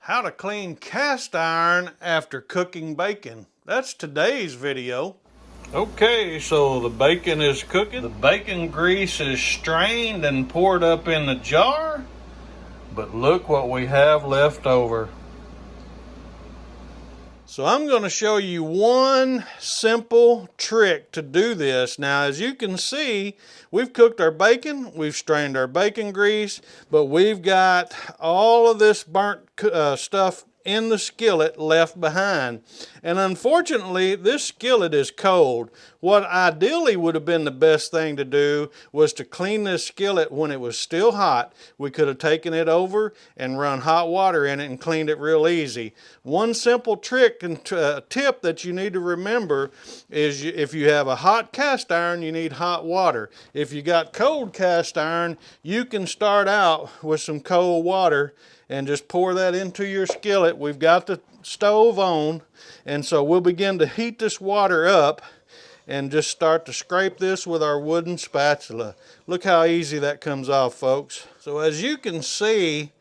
How to clean cast iron after cooking bacon. That's today's video. Okay, so the bacon is cooking. The bacon grease is strained and poured up in the jar. But look what we have left over. So I'm going to show you one simple trick to do this. Now, as you can see, we've cooked our bacon, we've strained our bacon grease, but we've got all of this burnt stuff in the skillet left behind. And unfortunately, this skillet is cold. What ideally would have been the best thing to do was to clean this skillet when it was still hot. We could have taken it over and run hot water in it and cleaned it real easy. One simple trick and tip that you need to remember is if you have a hot cast iron, you need hot water. If you got cold cast iron, you can start out with some cold water and just pour that into your skillet. We've got the stove on, and so we'll begin to heat this water up and just start to scrape this with our wooden spatula. Look how easy that comes off, folks. So as you can see,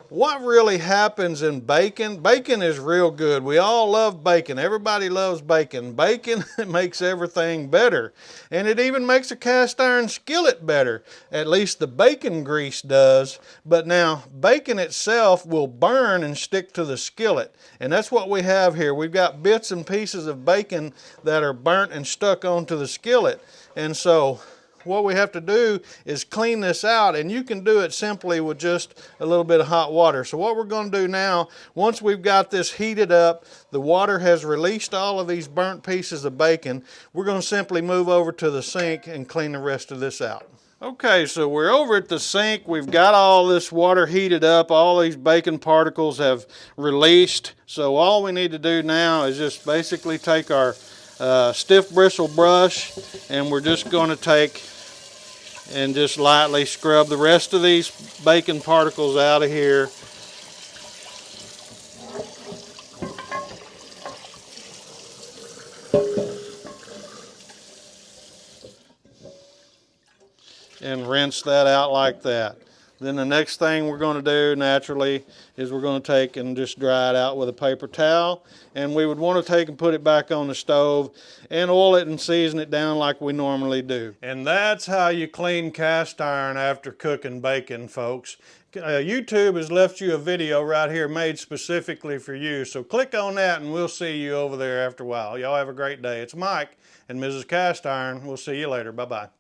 what really happens in bacon, bacon is real good. We all love bacon. Everybody loves bacon. Bacon makes everything better. And it even makes a cast iron skillet better. At least the bacon grease does. But now, bacon itself will burn and stick to the skillet. And that's what we have here. We've got bits and pieces of bacon that are burnt and stuck onto the skillet. And so, what we have to do is clean this out, and you can do it simply with just a little bit of hot water. So what we're going to do now, once we've got this heated up, the water has released all of these burnt pieces of bacon, we're going to simply move over to the sink and clean the rest of this out. Okay, so we're over at the sink. We've got all this water heated up. All these bacon particles have released. So all we need to do now is just basically take our stiff bristle brush, and we're just going to take and just lightly scrub the rest of these bacon particles out of here. And rinse that out like that. Then the next thing we're going to do naturally is we're going to take and just dry it out with a paper towel. And we would want to take and put it back on the stove and oil it and season it down like we normally do. And that's how you clean cast iron after cooking bacon, folks. YouTube has left you a video right here made specifically for you. So click on that and we'll see you over there after a while. Y'all have a great day. It's Mike and Mrs. Cast Iron. We'll see you later. Bye-bye.